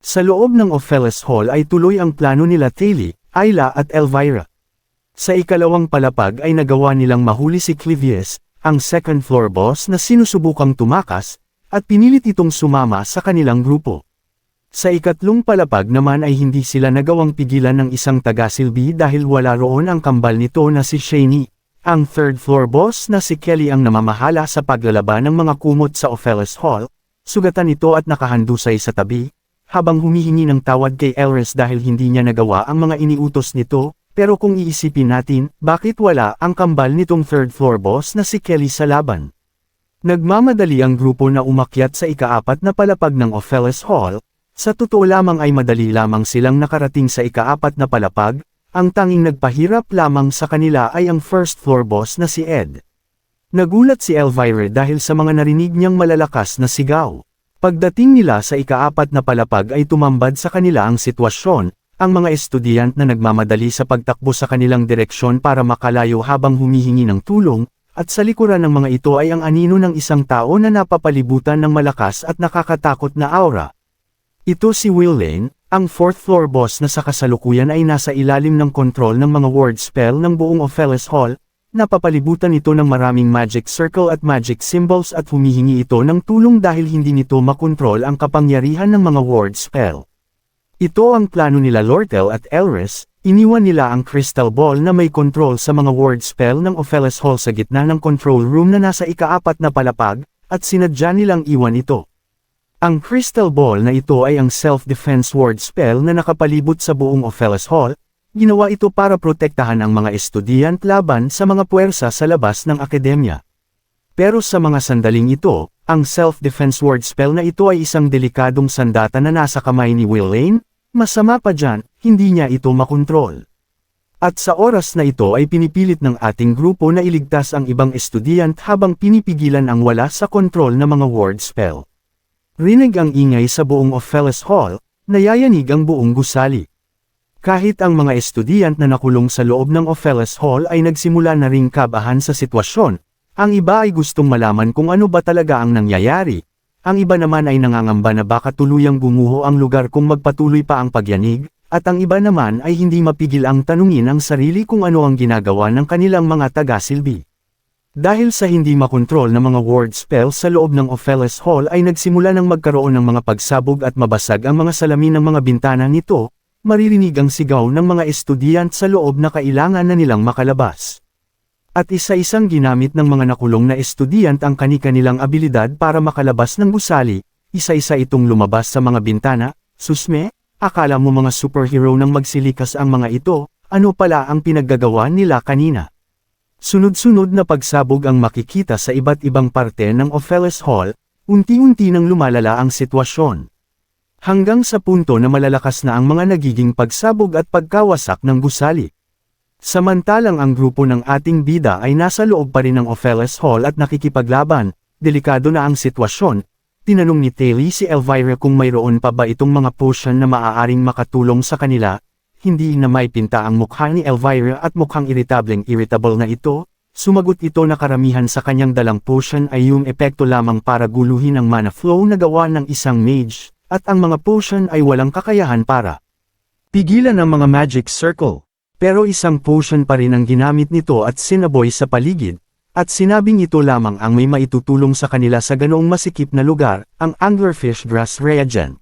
Sa loob ng Opheles Hall ay tuloy ang plano nila Taylee, Ayla at Elvira. Sa ikalawang palapag ay nagawa nilang mahuli si Clivius, ang second floor boss na sinusubukang tumakas, at pinilit itong sumama sa kanilang grupo. Sa ikatlong palapag naman ay hindi sila nagawang pigilan ng isang taga-silbi dahil wala roon ang kambal nito na si Shani. Ang third floor boss na si Kelly ang namamahala sa paglalaban ng mga kumot sa Opheles Hall, sugatan ito at nakahandusay sa tabi, habang humihingi ng tawad kay Elris dahil hindi niya nagawa ang mga iniutos nito. Pero kung iisipin natin, bakit wala ang kambal nitong third floor boss na si Kelly sa laban? Nagmamadali ang grupo na umakyat sa ikaapat na palapag ng Opheles Hall. Sa totoo lamang ay madali lamang silang nakarating sa ikaapat na palapag, ang tanging nagpahirap lamang sa kanila ay ang first floor boss na si Ed. Nagulat si Elvira dahil sa mga narinig niyang malalakas na sigaw. Pagdating nila sa ikaapat na palapag ay tumambad sa kanila ang sitwasyon. Ang mga estudyant na nagmamadali sa pagtakbo sa kanilang direksyon para makalayo habang humihingi ng tulong, at sa likuran ng mga ito ay ang anino ng isang tao na napapalibutan ng malakas at nakakatakot na aura. Ito si Will Lane, ang fourth floor boss na sa kasalukuyan ay nasa ilalim ng kontrol ng mga word spell ng buong Opheles Hall, napapalibutan ito ng maraming magic circle at magic symbols at humihingi ito ng tulong dahil hindi nito makontrol ang kapangyarihan ng mga word spell. Ito ang plano nila Lortel at Elris, iniwan nila ang crystal ball na may control sa mga word spell ng Opheles Hall sa gitna ng control room na nasa ikaapat na palapag, at sinadya nilang iwan ito. Ang crystal ball na ito ay ang self-defense word spell na nakapalibot sa buong Opheles Hall, ginawa ito para protektahan ang mga estudyant laban sa mga puwersa sa labas ng akademya. Pero sa mga sandaling ito, ang self-defense word spell na ito ay isang delikadong sandata na nasa kamay ni Will Lane. Masama pa dyan, hindi niya ito makontrol. At sa oras na ito ay pinipilit ng ating grupo na iligtas ang ibang estudyant habang pinipigilan ang wala sa kontrol na mga word spell. Rinig ang ingay sa buong Opheles Hall, nayayanig ang buong gusali. Kahit ang mga estudyant na nakulong sa loob ng Opheles Hall ay nagsimula na ring kabahan sa sitwasyon, ang iba ay gustong malaman kung ano ba talaga ang nangyayari. Ang iba naman ay nangangamba na baka tuluyang gumuho ang lugar kung magpatuloy pa ang pagyanig, at ang iba naman ay hindi mapigil ang tanungin ang sarili kung ano ang ginagawa ng kanilang mga taga-silbi. Dahil sa hindi makontrol na mga word spell sa loob ng Opheles Hall ay nagsimula ng magkaroon ng mga pagsabog at mabasag ang mga salamin ng mga bintana nito, maririnig ang sigaw ng mga estudyant sa loob na kailangan na nilang makalabas. At isa-isang ginamit ng mga nakulong na estudyant ang kani-kanilang abilidad para makalabas ng gusali, isa-isa itong lumabas sa mga bintana. Susme, akala mo mga superhero nang magsilikas ang mga ito, ano pala ang pinaggagawa nila kanina? Sunod-sunod na pagsabog ang makikita sa iba't ibang parte ng Opheles Hall, unti-unti nang lumalala ang sitwasyon. Hanggang sa punto na malalakas na ang mga nagiging pagsabog at pagkawasak ng gusali. Samantalang ang grupo ng ating bida ay nasa loob pa rin ng Opheles Hall at nakikipaglaban, delikado na ang sitwasyon. Tinanong ni Taylee si Elvira kung mayroon pa ba itong mga potion na maaaring makatulong sa kanila. Hindi na may pinta ang mukha ni Elvira at mukhang irritable na ito. Sumagot ito na karamihan sa kanyang dalang potion ay yung epekto lamang para guluhin ang mana flow na gawa ng isang mage, at ang mga potion ay walang kakayahan para pigilan ang mga magic circle. Pero isang potion pa rin ang ginamit nito at sinaboy sa paligid, at sinabing ito lamang ang may maitutulong sa kanila sa ganoong masikip na lugar, ang Anglerfish Grass Reagent.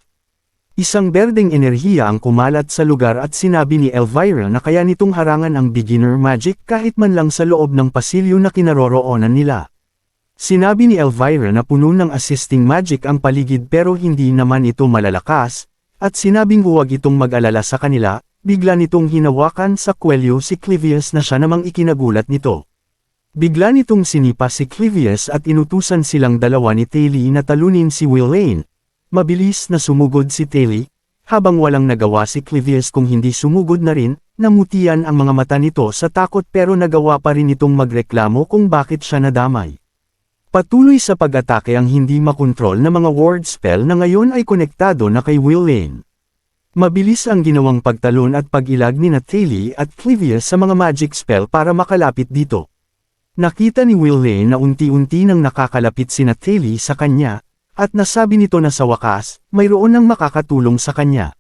Isang berdeng enerhiya ang kumalat sa lugar at sinabi ni Elvira na kaya nitong harangan ang beginner magic kahit man lang sa loob ng pasilyo na kinaroroonan nila. Sinabi ni Elvira na puno ng assisting magic ang paligid pero hindi naman ito malalakas, at sinabing huwag itong mag-alala sa kanila. Bigla nitong hinawakan sa kwelyo si Clivius na siya namang ikinagulat nito. Bigla nitong sinipa si Clivius at inutusan silang dalawa ni Taylee na talunin si Will Lane. Mabilis na sumugod si Taylee, habang walang nagawa si Clivius kung hindi sumugod na rin, namutian ang mga mata nito sa takot pero nagawa pa rin itong magreklamo kung bakit siya nadamay. Patuloy sa pag-atake ang hindi makontrol na mga word spell na ngayon ay konektado na kay Will Lane. Mabilis ang ginawang pagtalon at pag-ilag ni Taylee at Clivius sa mga magic spell para makalapit dito. Nakita ni Will Lane na unti-unti nang nakakalapit si Taylee sa kanya, at nasabi nito na sa wakas, mayroon ng makakatulong sa kanya.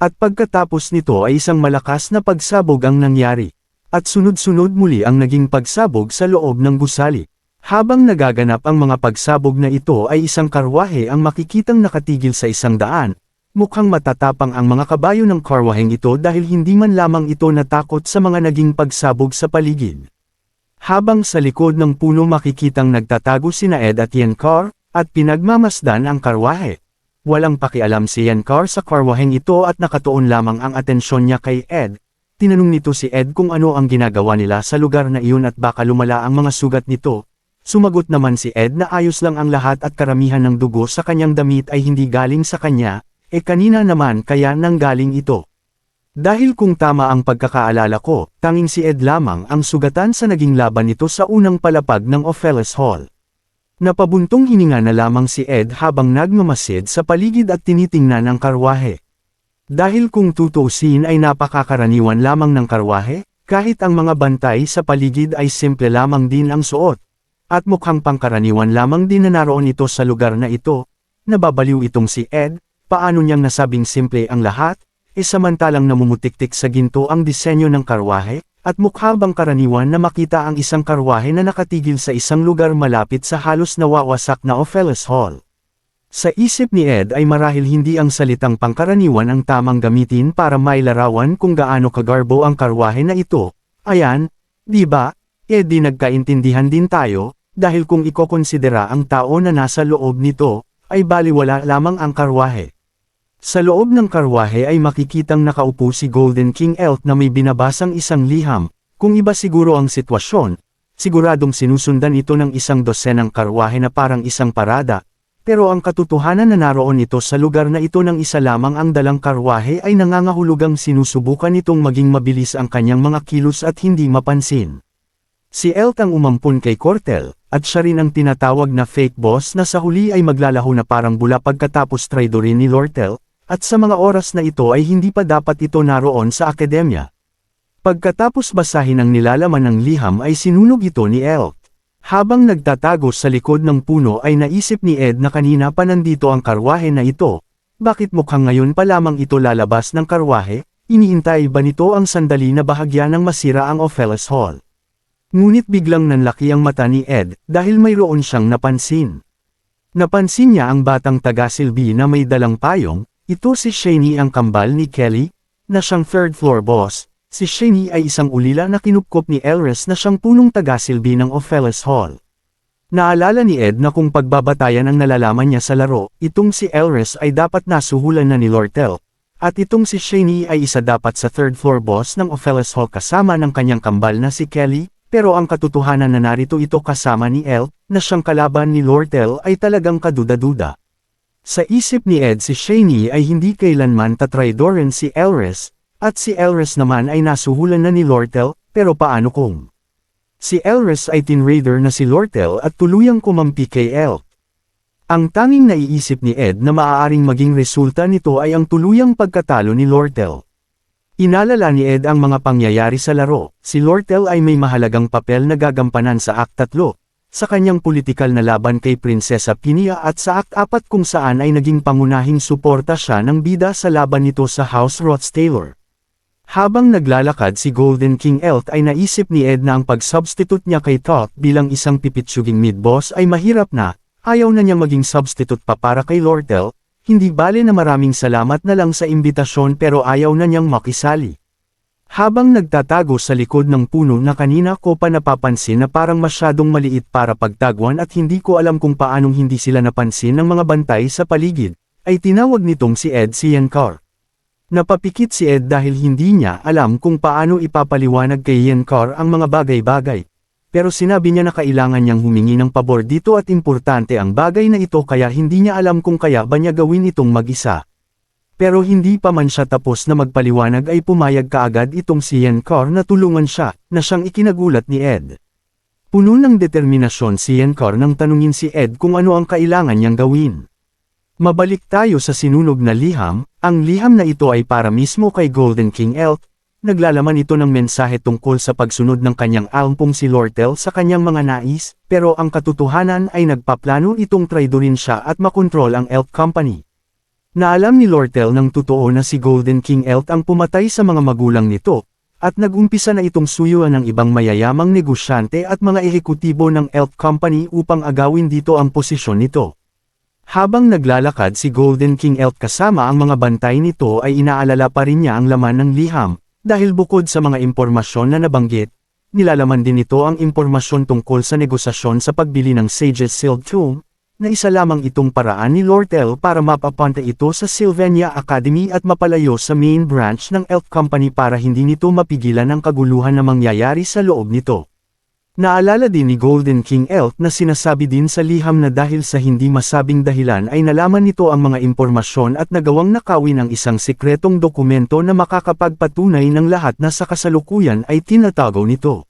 At pagkatapos nito ay isang malakas na pagsabog ang nangyari. At sunod-sunod muli ang naging pagsabog sa loob ng gusali. Habang nagaganap ang mga pagsabog na ito ay isang karwahe ang makikitang nakatigil sa isang daan. Mukhang matatapang ang mga kabayo ng karwaheng ito dahil hindi man lamang ito natakot sa mga naging pagsabog sa paligid. Habang sa likod ng puno makikitang nagtatago sina Ed at Yencar, at pinagmamasdan ang karwahe. Walang pakialam si Yencar sa karwaheng ito at nakatuon lamang ang atensyon niya kay Ed. Tinanong nito si Ed kung ano ang ginagawa nila sa lugar na iyon at baka lumala ang mga sugat nito. Sumagot naman si Ed na ayos lang ang lahat at karamihan ng dugo sa kanyang damit ay hindi galing sa kanya, kanina naman kaya nanggaling ito. Dahil kung tama ang pagkakaalala ko, tanging si Ed lamang ang sugatan sa naging laban nito sa unang palapag ng Opheles Hall. Napabuntong hininga na lamang si Ed habang nagmamasid sa paligid at tinitingnan ang karwahe. Dahil kung tutuusin ay napakakaraniwan lamang ng karwahe, kahit ang mga bantay sa paligid ay simple lamang din ang suot. At mukhang pangkaraniwan lamang din na naroon ito sa lugar na ito. Nababaliw itong si Ed, paano niyang nasabing simple ang lahat? Samantalang namumutiktik sa ginto ang disenyo ng karwahe, at mukha bang karaniwan na makita ang isang karwahe na nakatigil sa isang lugar malapit sa halos nawawasak na Opheles Hall. Sa isip ni Ed ay marahil hindi ang salitang pangkaraniwan ang tamang gamitin para mailarawan kung gaano kagarbo ang karwahe na ito. Ayan, di ba? Di nagkaintindihan din tayo, dahil kung ikokonsidera ang tao na nasa loob nito, ay baliwala lamang ang karwahe. Sa loob ng karwahe ay makikitang nakaupo si Golden King Elk na may binabasang isang liham. Kung iba siguro ang sitwasyon, siguradong sinusundan ito ng isang dosenang karwahe na parang isang parada. Pero ang katotohanan na naroon ito sa lugar na ito ng isa lamang ang dalang karwahe ay nangangahulugang sinusubukan itong maging mabilis ang kanyang mga kilos at hindi mapansin. Si Elk ang umampun kay Cortel, at siya rin ang tinatawag na fake boss na sa huli ay maglalaho na parang bula pagkatapos traidorin ni Lortel. At sa mga oras na ito ay hindi pa dapat ito naroon sa akademya. Pagkatapos basahin ang nilalaman ng liham ay sinunog ito ni Elk. Habang nagtatago sa likod ng puno ay naisip ni Ed na kanina pa nandito ang karwahe na ito. Bakit mukhang ngayon pa lamang ito lalabas ng karwahe? Iniintay ba nito ang sandali na bahagya ng masira ang Opheles Hall? Ngunit biglang nanlaki ang mata ni Ed dahil mayroon siyang napansin. Napansin niya ang batang taga-silbi na may dalang payong. Ito si Shani ang kambal ni Kelly, na siyang third floor boss. Si Shani ay isang ulila na kinupkop ni Elris na siyang punong taga-silbi ng Opheles Hall. Naalala ni Ed na kung pagbabatayan ang nalalaman niya sa laro, itong si Elris ay dapat nasuhulan na ni Lortel. At itong si Shani ay isa dapat sa third floor boss ng Opheles Hall kasama ng kanyang kambal na si Kelly, pero ang katotohanan na narito ito kasama ni El, na siyang kalaban ni Lortel ay talagang kaduda-duda. Sa isip ni Ed si Shani ay hindi kailanman tatraidorin si Elris, at si Elris naman ay nasuhulan na ni Lortel, pero paano kung si Elris ay tinraider na si Lortel at tuluyang kumampi kay Elk? Ang tanging naiisip ni Ed na maaaring maging resulta nito ay ang tuluyang pagkatalo ni Lortel. Inalala ni Ed ang mga pangyayari sa laro. Si Lortel ay may mahalagang papel na gagampanan sa Act 3. Sa kanyang politikal na laban kay Prinsesa Pinia at sa Act 4 kung saan ay naging pangunahing suporta siya ng bida sa laban nito sa House Rothstaler. Habang naglalakad si Golden King Elk ay naisip ni Ed na ang pag-substitute niya kay Toth bilang isang pipitsuging mid-boss ay mahirap na, ayaw na niyang maging substitute pa para kay Lortel, hindi bale na maraming salamat na lang sa imbitasyon pero ayaw na niyang makisali. Habang nagtatago sa likod ng puno na kanina ko pa napapansin na parang masyadong maliit para pagtaguan at hindi ko alam kung paanong hindi sila napansin ng mga bantay sa paligid, ay tinawag nitong si Ed si Yencar. Napapikit si Ed dahil hindi niya alam kung paano ipapaliwanag kay Yencar ang mga bagay-bagay. Pero sinabi niya na kailangan niyang humingi ng pabor dito at importante ang bagay na ito kaya hindi niya alam kung kaya ba niya gawin itong mag-isa. Pero hindi pa man siya tapos na magpaliwanag ay pumayag kaagad itong si Yencar na tulungan siya, na siyang ikinagulat ni Ed. Puno ng determinasyon si Yencar nang tanungin si Ed kung ano ang kailangan niyang gawin. Mabalik tayo sa sinunog na liham, ang liham na ito ay para mismo kay Golden King Elk, naglalaman ito ng mensahe tungkol sa pagsunod ng kanyang ampong si Lortel sa kanyang mga nais, pero ang katotohanan ay nagpaplano itong traidorin siya at makontrol ang Elk Company. Naalam ni Lortel ng totoo na si Golden King Elk ang pumatay sa mga magulang nito, at nag-umpisa na itong suyuan ng ibang mayayamang negosyante at mga ehekutibo ng Elk Company upang agawin dito ang posisyon nito. Habang naglalakad si Golden King Elk kasama ang mga bantay nito ay inaalala pa rin niya ang laman ng liham, dahil bukod sa mga impormasyon na nabanggit, nilalaman din ito ang impormasyon tungkol sa negosasyon sa pagbili ng Sage's Sealed Tomb, na isa lamang itong paraan ni Lortel para mapapunta ito sa Sylvania Academy at mapalayo sa main branch ng Elk Company para hindi nito mapigilan ang kaguluhan na mangyayari sa loob nito. Naalala din ni Golden King Elk na sinasabi din sa liham na dahil sa hindi masabing dahilan ay nalaman nito ang mga impormasyon at nagawang nakawin ang isang sikretong dokumento na makakapagpatunay ng lahat na sa kasalukuyan ay tinatago nito.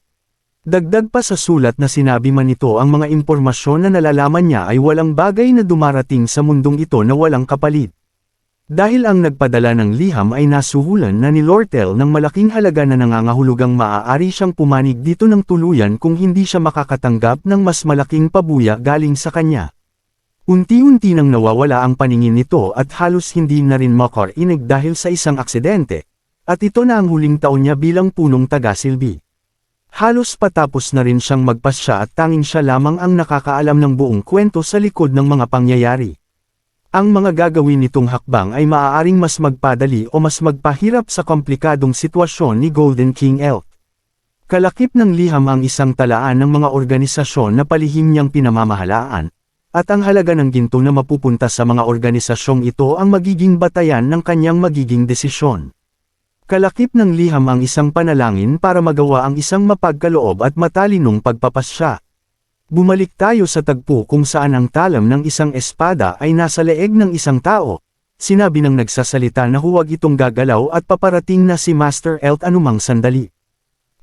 Dagdag pa sa sulat na sinabi man nito ang mga impormasyon na nalalaman niya ay walang bagay na dumarating sa mundong ito na walang kapalit. Dahil ang nagpadala ng liham ay nasuhulan na ni Lortel ng malaking halaga na nangangahulugang maaari siyang pumanig dito ng tuluyan kung hindi siya makakatanggap ng mas malaking pabuya galing sa kanya. Unti-unti nang nawawala ang paningin nito at halos hindi na rin makarinig dahil sa isang aksidente, at ito na ang huling taon niya bilang punong taga-silbi. Halos patapos na rin siyang magpasya at tanging siya lamang ang nakakaalam ng buong kwento sa likod ng mga pangyayari. Ang mga gagawin nitong hakbang ay maaaring mas magpadali o mas magpahirap sa komplikadong sitwasyon ni Golden King Elk. Kalakip ng liham ang isang talaan ng mga organisasyon na palihim niyang pinamamahalaan, at ang halaga ng ginto na mapupunta sa mga organisasyong ito ang magiging batayan ng kanyang magiging desisyon. Kalakip ng liham ang isang panalangin para magawa ang isang mapagkaloob at matalinong pagpapasya. Bumalik tayo sa tagpo kung saan ang talam ng isang espada ay nasa leeg ng isang tao. Sinabi ng nagsasalita na huwag itong gagalaw at paparating na si Master Elk anumang sandali.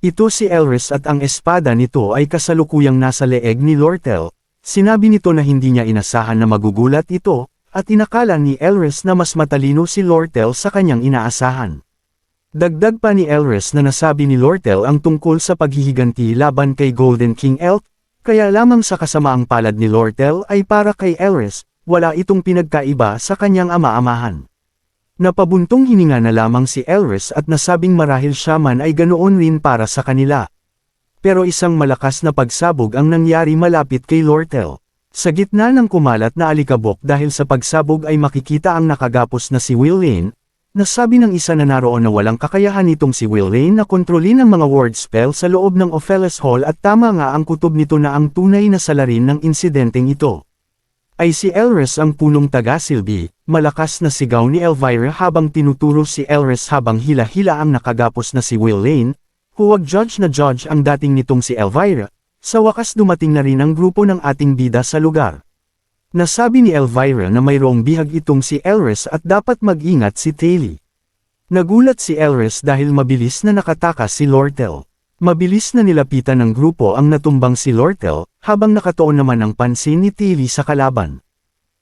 Ito si Elris at ang espada nito ay kasalukuyang nasa leeg ni Lortel. Sinabi nito na hindi niya inasahan na magugulat ito, at inakala ni Elris na mas matalino si Lortel sa kanyang inaasahan. Dagdag pa ni Elris na nasabi ni Lortel ang tungkol sa paghihiganti laban kay Golden King Elk, kaya lamang sa kasamaang palad ni Lortel ay para kay Elris, wala itong pinagkaiba sa kanyang ama-amahan. Napabuntong hininga na lamang si Elris at nasabing marahil siya man ay ganoon rin para sa kanila. Pero isang malakas na pagsabog ang nangyari malapit kay Lortel. Sa gitna ng kumalat na alikabok dahil sa pagsabog ay makikita ang nakagapos na si Will Lane. Nasabi ng isa na naroon na walang kakayahan nitong si Will Lane na kontrolin ang mga word spell sa loob ng Opheles Hall at tama nga ang kutob nito na ang tunay na salarin ng insidenteng ito ay si Elris ang punong taga-silbi. Malakas na sigaw ni Elvira habang tinuturo si Elris habang hila-hila ang nakagapos na si Will Lane. Huwag judge na judge ang dating nitong si Elvira. Sa wakas dumating na rin ang grupo ng ating bida sa lugar. Nasabi ni Elvira na mayroong bihag itong si Elris at dapat mag-ingat si Taylor. Nagulat si Elris dahil mabilis na nakatakas si Lortel. Mabilis na nilapitan ng grupo ang natumbang si Lortel, habang nakatuon naman ang pansin ni Taylor sa kalaban.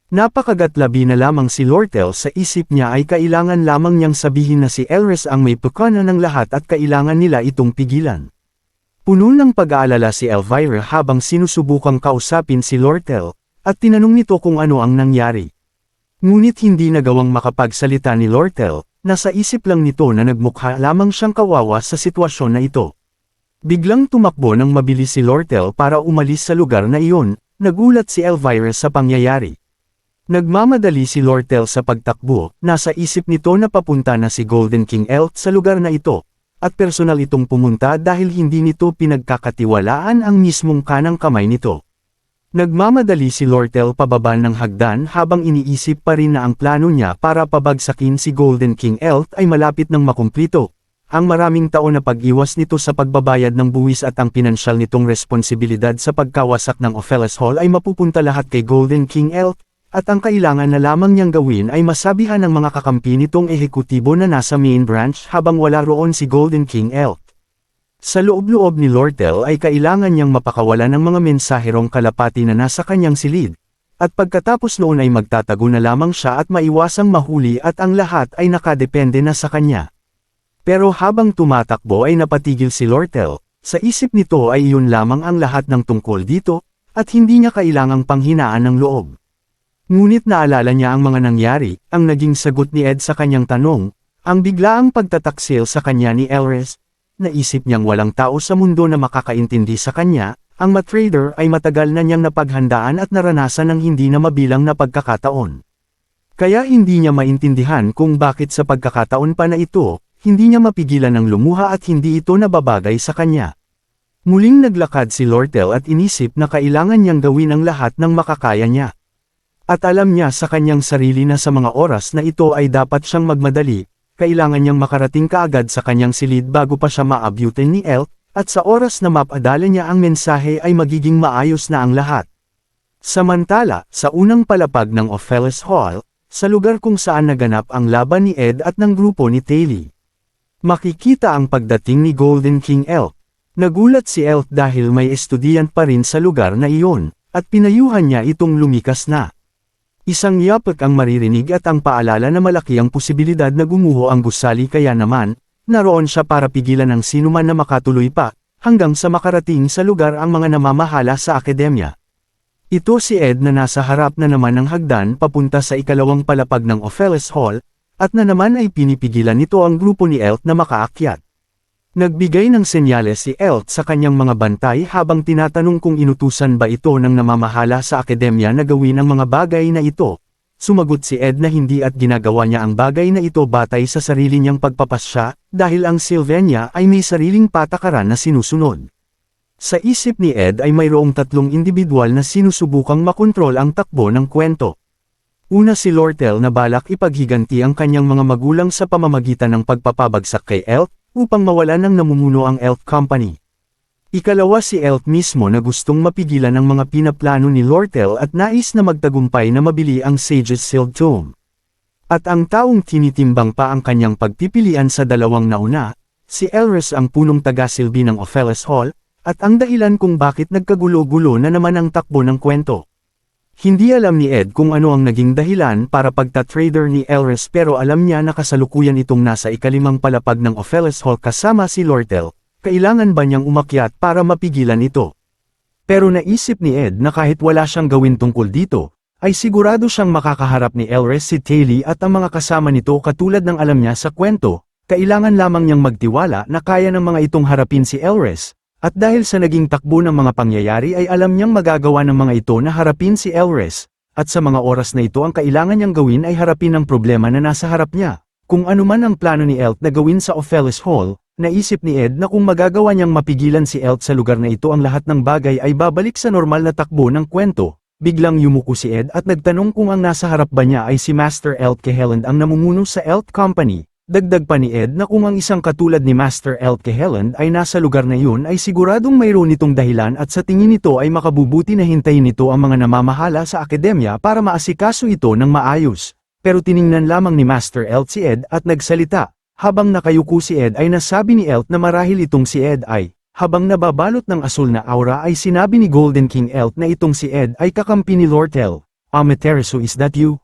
Napakagatlabi na lamang si Lortel sa isip niya ay kailangan lamang niyang sabihin na si Elris ang may pukana ng lahat at kailangan nila itong pigilan. Puno ng pag-aalala si Elvira habang sinusubukang kausapin si Lortel, at tinanong nito kung ano ang nangyari. Ngunit hindi nagawang makapagsalita ni Lortel, nasa isip lang nito na nagmukha lamang siyang kawawa sa sitwasyon na ito. Biglang tumakbo ng mabilis si Lortel para umalis sa lugar na iyon, nagulat si Elvira sa pangyayari. Nagmamadali si Lortel sa pagtakbo, nasa isip nito na papunta na si Golden King Elk sa lugar na ito, at personal itong pumunta dahil hindi nito pinagkakatiwalaan ang mismong kanang kamay nito. Nagmamadali si Lortel pababa ng hagdan habang iniisip pa rin na ang plano niya para pabagsakin si Golden King Elk ay malapit ng makumplito. Ang maraming taon na pag-iwas nito sa pagbabayad ng buwis at ang pinansyal nitong responsibilidad sa pagkawasak ng Opheles Hall ay mapupunta lahat kay Golden King Elk, at ang kailangan na lamang niyang gawin ay masabihan ng mga kakampi nitong ehekutibo na nasa main branch habang wala roon si Golden King Elk. Sa loob-loob ni Lortel ay kailangan niyang mapakawalan ng mga mensaherong kalapati na nasa kanyang silid, at pagkatapos noon ay magtatago na lamang siya at maiwasang mahuli at ang lahat ay nakadepende na sa kanya. Pero habang tumatakbo ay napatigil si Lortel, sa isip nito ay iyon lamang ang lahat ng tungkol dito, at hindi niya kailangang panghinaan ng loob. Ngunit naalala niya ang mga nangyari, ang naging sagot ni Ed sa kanyang tanong, ang biglaang pagtataksil sa kanya ni Elris. Naisip niyang walang tao sa mundo na makakaintindi sa kanya, ang matrader ay matagal na niyang napaghandaan at naranasan ng hindi na mabilang na pagkakataon. Kaya hindi niya maintindihan kung bakit sa pagkakataon pa na ito, hindi niya mapigilan ng lumuha at hindi ito nababagay sa kanya. Muling naglakad si Lortel at inisip na kailangan niyang gawin ang lahat ng makakaya niya. At alam niya sa kanyang sarili na sa mga oras na ito ay dapat siyang magmadali, kailangan niyang makarating kaagad sa kanyang silid bago pa siya maabutin ni Elk, at sa oras na mapadala niya ang mensahe ay magiging maayos na ang lahat. Samantala, sa unang palapag ng Ophelis Hall, sa lugar kung saan naganap ang laban ni Ed at ng grupo ni Taylor. Makikita ang pagdating ni Golden King Elk. Nagulat si Elk dahil may estudyant pa rin sa lugar na iyon, at pinayuhan niya itong lumikas na. Isang yapak ang maririnig at ang paalala na malaki ang posibilidad na gumuho ang gusali kaya naman, naroon siya para pigilan ang sinuman na makatuloy pa, hanggang sa makarating sa lugar ang mga namamahala sa akademya. Ito si Ed na nasa harap na naman ng hagdan papunta sa ikalawang palapag ng Ophelis Hall, at na naman ay pinipigilan nito ang grupo ni Elk na makaakyat. Nagbigay ng senyales si Elk sa kanyang mga bantay habang tinatanong kung inutusan ba ito ng namamahala sa akademya na gawin ang mga bagay na ito. Sumagot si Ed na hindi at ginagawa niya ang bagay na ito batay sa sarili niyang pagpapasya, dahil ang Sylvania ay may sariling patakaran na sinusunod. Sa isip ni Ed ay mayroong tatlong individual na sinusubukang makontrol ang takbo ng kwento. Una si Lortel na balak ipaghiganti ang kanyang mga magulang sa pamamagitan ng pagpapabagsak kay Elk, upang mawalan ng namumuno ang Elk Company. Ikalawa si Elk mismo na gustong mapigilan ang mga pinaplano ni Lortel at nais na magtagumpay na mabili ang Sage's Sealed Tome. At ang taong tinitimbang pa ang kanyang pagpipilian sa dalawang nauna, si Elris ang punong taga-silbi ng Ophelis Hall, at ang dahilan kung bakit nagkagulo-gulo na naman ang takbo ng kwento. Hindi alam ni Ed kung ano ang naging dahilan para pagta-trader ni Elris pero alam niya na kasalukuyan itong nasa ikalimang palapag ng Ophelis Hall kasama si Lortel, kailangan ba niyang umakyat para mapigilan ito. Pero naisip ni Ed na kahit wala siyang gawin tungkol dito, ay sigurado siyang makakaharap ni Elris si Taylor at ang mga kasama nito katulad ng alam niya sa kwento, kailangan lamang niyang magtiwala na kaya ng mga itong harapin si Elris. At dahil sa naging takbo ng mga pangyayari ay alam niyang magagawa ng mga ito na harapin si Elris, at sa mga oras na ito ang kailangan niyang gawin ay harapin ang problema na nasa harap niya. Kung ano man ang plano ni Elk na gawin sa Ophelis Hall, naisip ni Ed na kung magagawa niyang mapigilan si Elk sa lugar na ito ang lahat ng bagay ay babalik sa normal na takbo ng kwento. Biglang yumuko si Ed at nagtanong kung ang nasa harap ba niya ay si Master Elk Cahelland ang namumuno sa Elk Company. Dagdag pa ni Ed na kung ang isang katulad ni Master Elk Cahelland ay nasa lugar na yun ay siguradong mayroon itong dahilan at sa tingin nito ay makabubuti na hintayin nito ang mga namamahala sa akademya para maasikaso ito ng maayos. Pero tiningnan lamang ni Master Elk si Ed at nagsalita. Habang nakayuko si Ed ay nasabi ni Elk na marahil itong si Ed ay, habang nababalot ng asul na aura ay sinabi ni Golden King Elk na itong si Ed ay kakampi ni Lortel. Amaterasu, is that you?